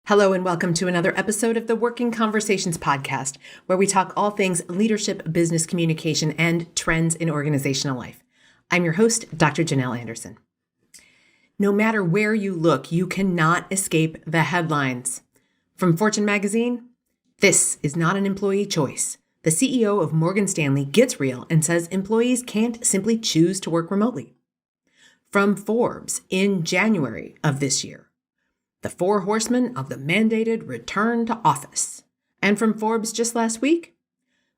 Hello and welcome to another episode of the Working Conversations podcast, where we talk all things leadership, business communication, and trends in organizational life. I'm your host, Dr. Janel Anderson. No matter where you look, you cannot escape the headlines. From Fortune magazine, this is not an employee choice. The CEO of Morgan Stanley gets real and says employees can't simply choose to work remotely. From Forbes in January of this year, the 4 horsemen of the mandated return to office. And from Forbes just last week,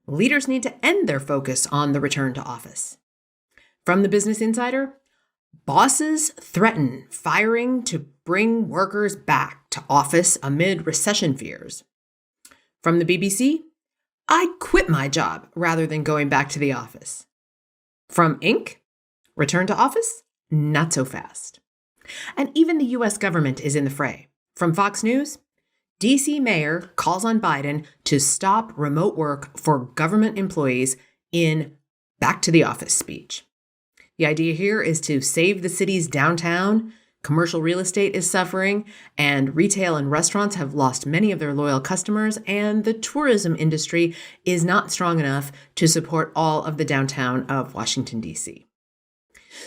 leaders need to end their focus on the return to office. From the Business Insider, bosses threaten firing to bring workers back to office amid recession fears. From the BBC, I quit my job rather than going back to the office. From Inc., return to office? Not so fast. And even the U.S. government is in the fray. From Fox News, D.C. mayor calls on Biden to stop remote work for government employees in back to the office speech. The idea here is to save the city's downtown. Commercial real estate is suffering, and retail and restaurants have lost many of their loyal customers, and the tourism industry is not strong enough to support all of the downtown of Washington, D.C.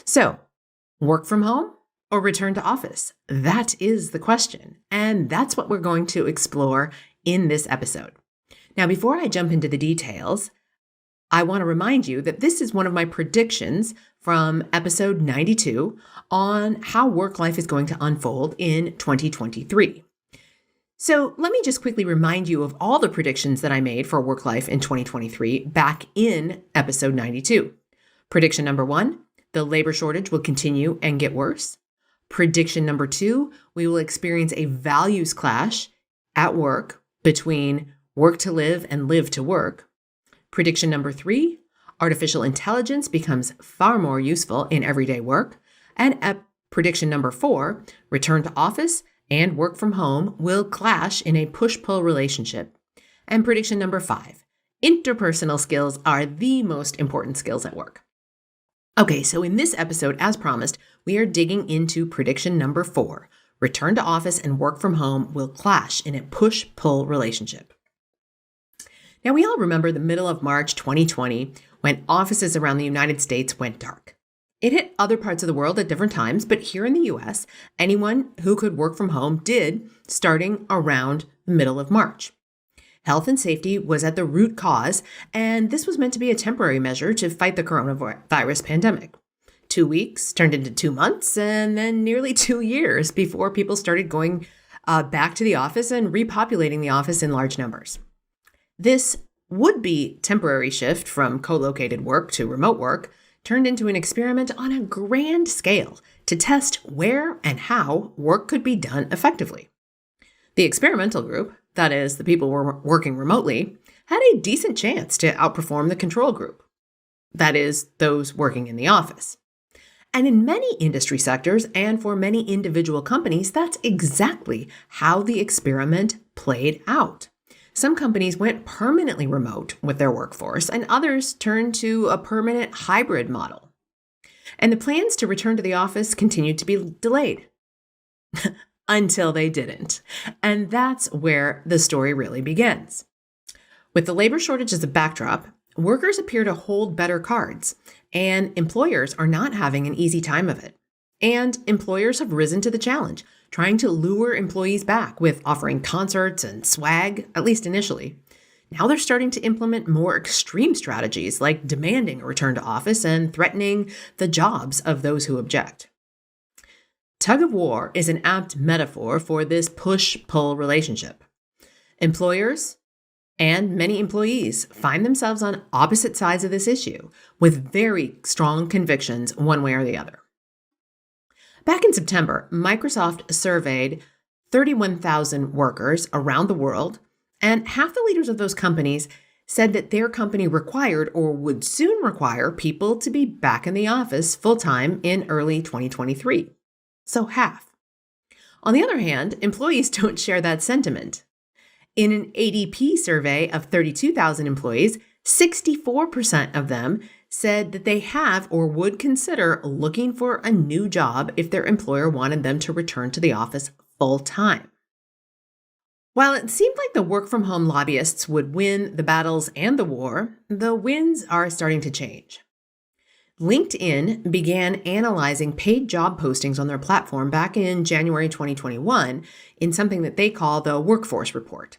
So, work from home or return to office? That is the question. And that's what we're going to explore in this episode. Now, before I jump into the details, I want to remind you that this is one of my predictions from episode 92 on how work life is going to unfold in 2023. So let me just quickly remind you of all the predictions that I made for work life in 2023 back in episode 92. Prediction number 1, the labor shortage will continue and get worse. Prediction number 2, we will experience a values clash at work between work to live and live to work. Prediction number 3, artificial intelligence becomes far more useful in everyday work. And at prediction number 4, return to office and work from home will clash in a push-pull relationship. And prediction number 5, interpersonal skills are the most important skills at work. Okay, so in this episode, as promised, we are digging into prediction number 4. Return to office and work from home will clash in a push-pull relationship. Now, we all remember the middle of March 2020 when offices around the United States went dark. It hit other parts of the world at different times, but here in the US, anyone who could work from home did, starting around the middle of March. Health and safety was at the root cause, and this was meant to be a temporary measure to fight the coronavirus pandemic. 2 weeks turned into 2 months, and then nearly 2 years before people started going back to the office and repopulating the office in large numbers. This would-be temporary shift from co-located work to remote work turned into an experiment on a grand scale to test where and how work could be done effectively. The experimental group, that is, the people who were working remotely, had a decent chance to outperform the control group, that is, those working in the office. And in many industry sectors and for many individual companies, that's exactly how the experiment played out. Some companies went permanently remote with their workforce, and others turned to a permanent hybrid model. And the plans to return to the office continued to be delayed. Until they didn't. And that's where the story really begins. With the labor shortage as a backdrop, workers appear to hold better cards, and employers are not having an easy time of it. And employers have risen to the challenge, trying to lure employees back with offering concerts and swag, at least initially. Now they're starting to implement more extreme strategies like demanding a return to office and threatening the jobs of those who object. Tug-of-War is an apt metaphor for this push-pull relationship. Employers and many employees find themselves on opposite sides of this issue with very strong convictions one way or the other. Back in September, Microsoft surveyed 31,000 workers around the world, and half the leaders of those companies said that their company required or would soon require people to be back in the office full-time in early 2023. So half. On the other hand, employees don't share that sentiment. In an ADP survey of 32,000 employees, 64% of them said that they have or would consider looking for a new job if their employer wanted them to return to the office full time. While it seemed like the work from home lobbyists would win the battles and the war, the winds are starting to change. LinkedIn began analyzing paid job postings on their platform back in January 2021 in something that they call the Workforce Report.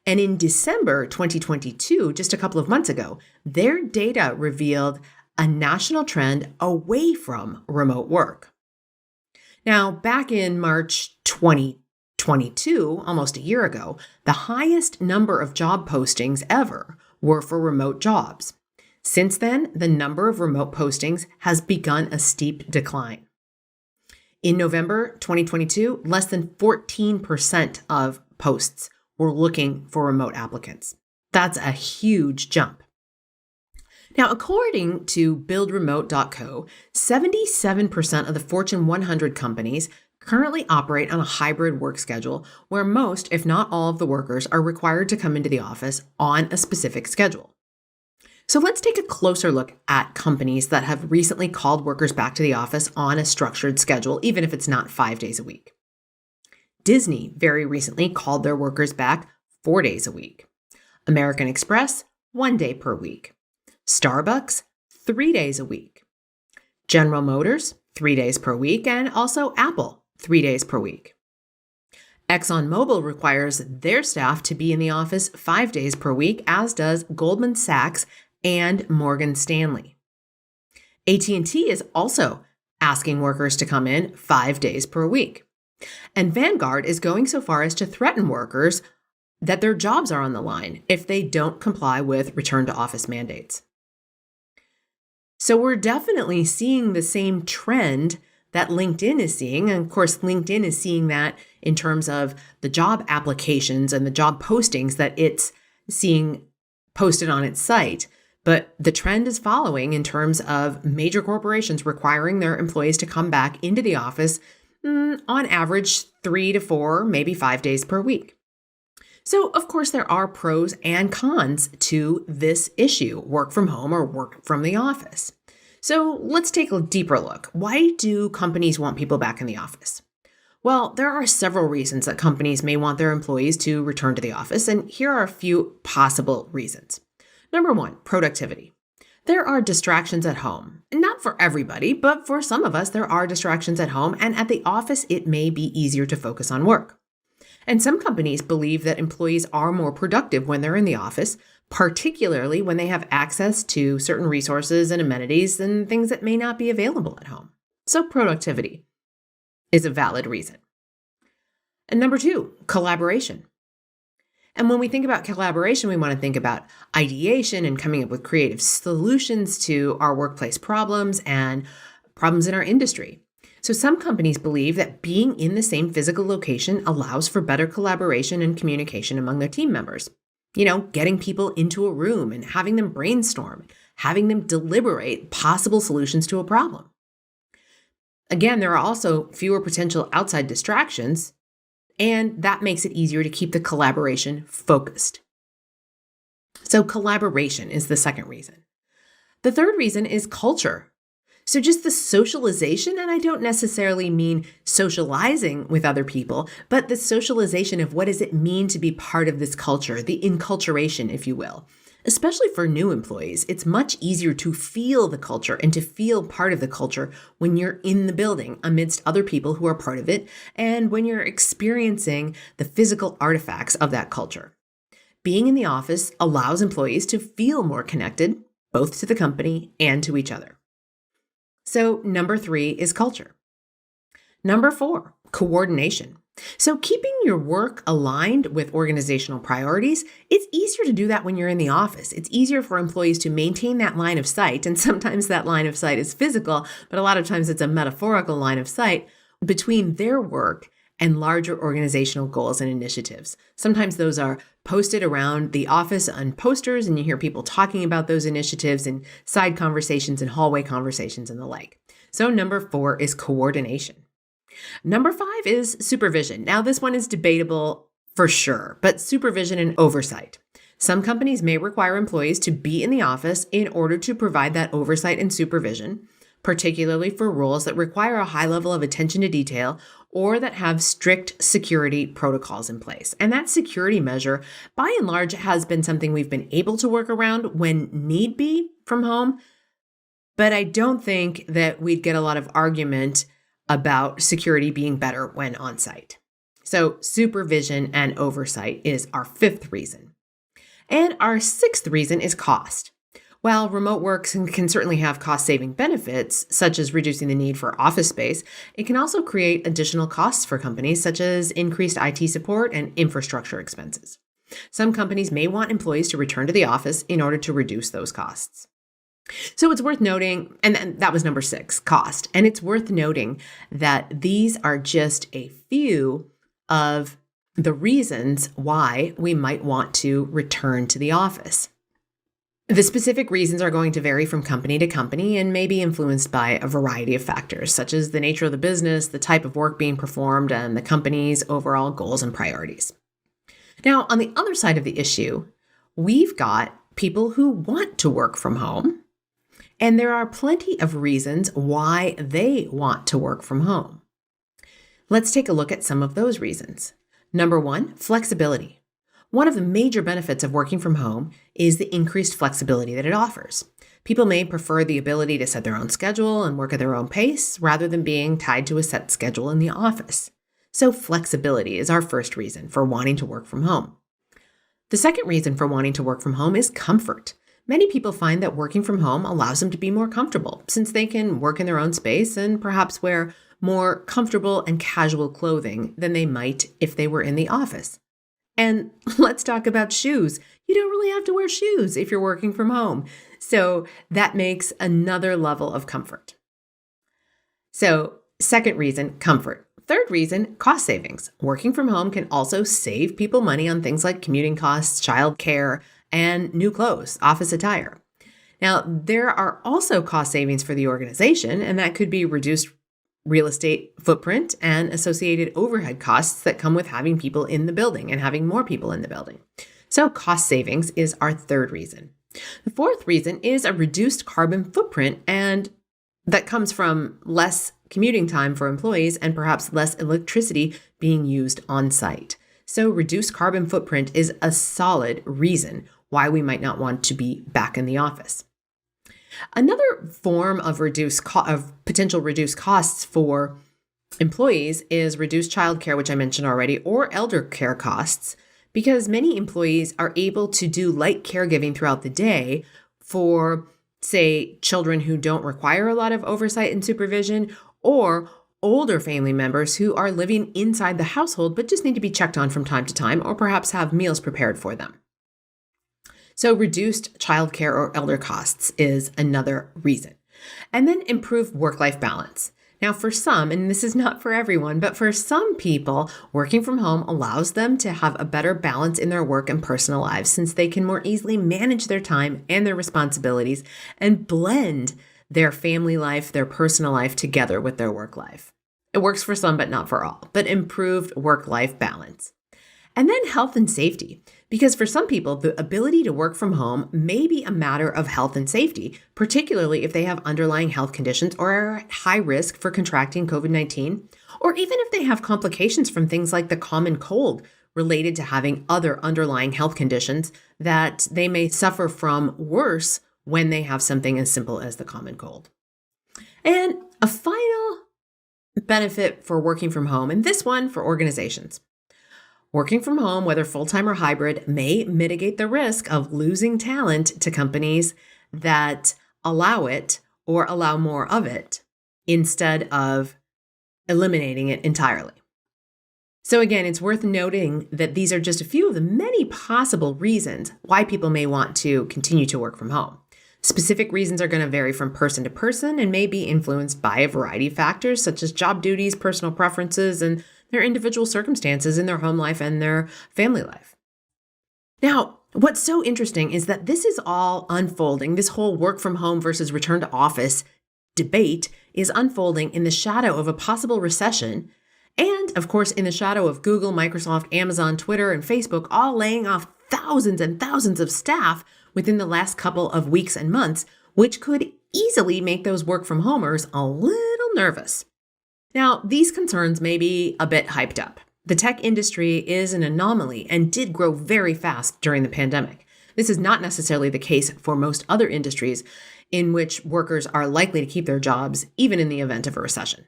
And in December 2022, just a couple of months ago, their data revealed a national trend away from remote work. Now, back in March 2022, almost a year ago, the highest number of job postings ever were for remote jobs. Since then, the number of remote postings has begun a steep decline. In November 2022, less than 14% of posts were looking for remote applicants. That's a huge jump. Now, according to buildremote.co, 77% of the Fortune 100 companies currently operate on a hybrid work schedule where most, if not all, of the workers are required to come into the office on a specific schedule. So let's take a closer look at companies that have recently called workers back to the office on a structured schedule, even if it's not 5 days a week. Disney very recently called their workers back 4 days a week. American Express, 1 day per week. Starbucks, 3 days a week. General Motors, 3 days per week, and also Apple, 3 days per week. ExxonMobil requires their staff to be in the office 5 days per week, as does Goldman Sachs and Morgan Stanley. AT&T is also asking workers to come in 5 days per week. And Vanguard is going so far as to threaten workers that their jobs are on the line if they don't comply with return to office mandates. So we're definitely seeing the same trend that LinkedIn is seeing. And of course, LinkedIn is seeing that in terms of the job applications and the job postings that it's seeing posted on its site. But the trend is following in terms of major corporations requiring their employees to come back into the office on average 3 to 4, maybe 5 days per week. So, of course, there are pros and cons to this issue, work from home or work from the office. So let's take a deeper look. Why do companies want people back in the office? Well, there are several reasons that companies may want their employees to return to the office, and here are a few possible reasons. Number one, productivity. There are distractions at home. Not for everybody, but for some of us, there are distractions at home, and at the office, it may be easier to focus on work. And some companies believe that employees are more productive when they're in the office, particularly when they have access to certain resources and amenities and things that may not be available at home. So productivity is a valid reason. And number two, collaboration. And when we think about collaboration, we want to think about ideation and coming up with creative solutions to our workplace problems and problems in our industry. So some companies believe that being in the same physical location allows for better collaboration and communication among their team members. Getting people into a room and having them brainstorm, having them deliberate possible solutions to a problem. Again, there are also fewer potential outside distractions, and that makes it easier to keep the collaboration focused. So collaboration is the second reason. The third reason is culture. So just the socialization, and I don't necessarily mean socializing with other people, but the socialization of what does it mean to be part of this culture, the enculturation, if you will. Especially for new employees, it's much easier to feel the culture and to feel part of the culture when you're in the building amidst other people who are part of it, and when you're experiencing the physical artifacts of that culture. Being in the office allows employees to feel more connected, both to the company and to each other. So number 3 is culture. Number 4, coordination. So keeping your work aligned with organizational priorities, it's easier to do that when you're in the office. It's easier for employees to maintain that line of sight, and sometimes that line of sight is physical, but a lot of times it's a metaphorical line of sight between their work and larger organizational goals and initiatives. Sometimes those are posted around the office on posters, and you hear people talking about those initiatives in side conversations and hallway conversations and the like. So number 4 is coordination. Number 5 is supervision. Now, this one is debatable for sure, but supervision and oversight. Some companies may require employees to be in the office in order to provide that oversight and supervision. particularly for roles that require a high level of attention to detail or that have strict security protocols in place. And that security measure, by and large, has been something we've been able to work around when need be from home. But I don't think that we'd get a lot of argument about security being better when on site. So supervision and oversight is our fifth reason. And our sixth reason is cost. While remote work can certainly have cost-saving benefits, such as reducing the need for office space, it can also create additional costs for companies, such as increased IT support and infrastructure expenses. Some companies may want employees to return to the office in order to reduce those costs. So it's worth noting, and that was number 6, cost. And it's worth noting that these are just a few of the reasons why we might want to return to the office. The specific reasons are going to vary from company to company and may be influenced by a variety of factors, such as the nature of the business, the type of work being performed, and the company's overall goals and priorities. Now, on the other side of the issue, we've got people who want to work from home, and there are plenty of reasons why they want to work from home. Let's take a look at some of those reasons. Number 1, flexibility. One of the major benefits of working from home is the increased flexibility that it offers. People may prefer the ability to set their own schedule and work at their own pace rather than being tied to a set schedule in the office. So flexibility is our first reason for wanting to work from home. The second reason for wanting to work from home is comfort. Many people find that working from home allows them to be more comfortable since they can work in their own space and perhaps wear more comfortable and casual clothing than they might if they were in the office. And let's talk about shoes. You don't really have to wear shoes if you're working from home. So that makes another level of comfort. So second reason, comfort. Third reason, cost savings. Working from home can also save people money on things like commuting costs, childcare, and new clothes, office attire. Now, there are also cost savings for the organization, and that could be reduced real estate footprint and associated overhead costs that come with having people in the building and having more people in the building. So cost savings is our third reason. The fourth reason is a reduced carbon footprint, and that comes from less commuting time for employees and perhaps less electricity being used on site. So reduced carbon footprint is a solid reason why we might not want to be back in the office. Another form of potential reduced costs for employees is reduced childcare, which I mentioned already, or elder care costs, because many employees are able to do light caregiving throughout the day for, say, children who don't require a lot of oversight and supervision, or older family members who are living inside the household but just need to be checked on from time to time, or perhaps have meals prepared for them. So reduced childcare or elder costs is another reason. And then improved work-life balance. Now for some, and this is not for everyone, but for some people, working from home allows them to have a better balance in their work and personal lives since they can more easily manage their time and their responsibilities and blend their family life, their personal life together with their work life. It works for some, but not for all, but improved work-life balance. And then health and safety, because for some people, the ability to work from home may be a matter of health and safety, particularly if they have underlying health conditions or are at high risk for contracting COVID-19, or even if they have complications from things like the common cold related to having other underlying health conditions that they may suffer from worse when they have something as simple as the common cold. And a final benefit for working from home, and this one for organizations. Working from home, whether full-time or hybrid, may mitigate the risk of losing talent to companies that allow it or allow more of it instead of eliminating it entirely. So again, it's worth noting that these are just a few of the many possible reasons why people may want to continue to work from home. Specific reasons are going to vary from person to person and may be influenced by a variety of factors such as job duties, personal preferences, and their individual circumstances in their home life and their family life. Now, what's so interesting is that this is all unfolding. This whole work from home versus return to office debate is unfolding in the shadow of a possible recession. And of course, in the shadow of Google, Microsoft, Amazon, Twitter, and Facebook, all laying off thousands and thousands of staff within the last couple of weeks and months, which could easily make those work from homers a little nervous. Now, these concerns may be a bit hyped up. The tech industry is an anomaly and did grow very fast during the pandemic. This is not necessarily the case for most other industries in which workers are likely to keep their jobs, even in the event of a recession.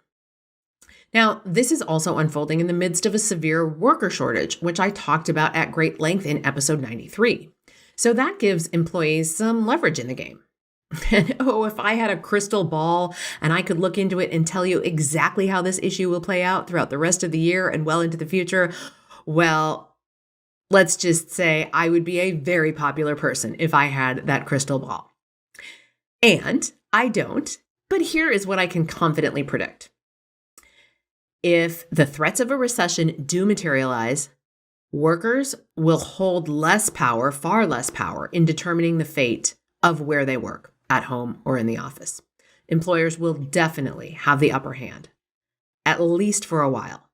Now, this is also unfolding in the midst of a severe worker shortage, which I talked about at great length in episode 93. So that gives employees some leverage in the game. And if I had a crystal ball and I could look into it and tell you exactly how this issue will play out throughout the rest of the year and well into the future, well, let's just say I would be a very popular person if I had that crystal ball. And I don't, but here is what I can confidently predict. If the threats of a recession do materialize, workers will hold less power, far less power, in determining the fate of where they work, at home or in the office. Employers will definitely have the upper hand, at least for a while.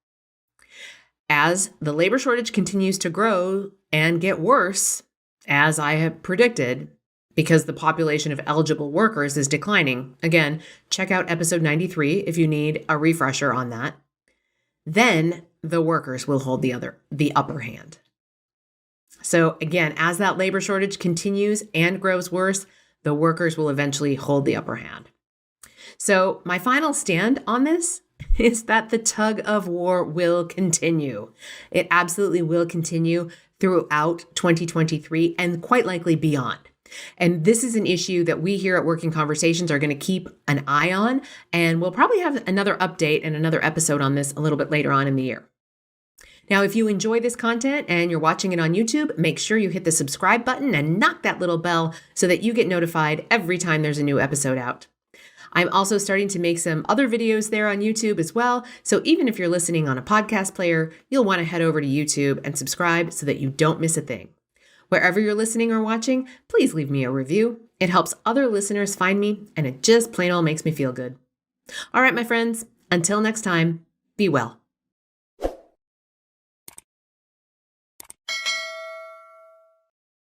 As the labor shortage continues to grow and get worse, as I have predicted, because the population of eligible workers is declining, again, check out episode 93 if you need a refresher on that, then the workers will hold the upper hand. So again, as that labor shortage continues and grows worse, the workers will eventually hold the upper hand. So my final stand on this is that the tug of war will continue. It absolutely will continue throughout 2023 and quite likely beyond. And this is an issue that we here at Working Conversations are going to keep an eye on, and we'll probably have another update and another episode on this a little bit later on in the year. Now, if you enjoy this content and you're watching it on YouTube, make sure you hit the subscribe button and knock that little bell so that you get notified every time there's a new episode out. I'm also starting to make some other videos there on YouTube as well, so even if you're listening on a podcast player, you'll want to head over to YouTube and subscribe so that you don't miss a thing. Wherever you're listening or watching, please leave me a review. It helps other listeners find me, and it just plain old makes me feel good. All right, my friends, until next time, be well.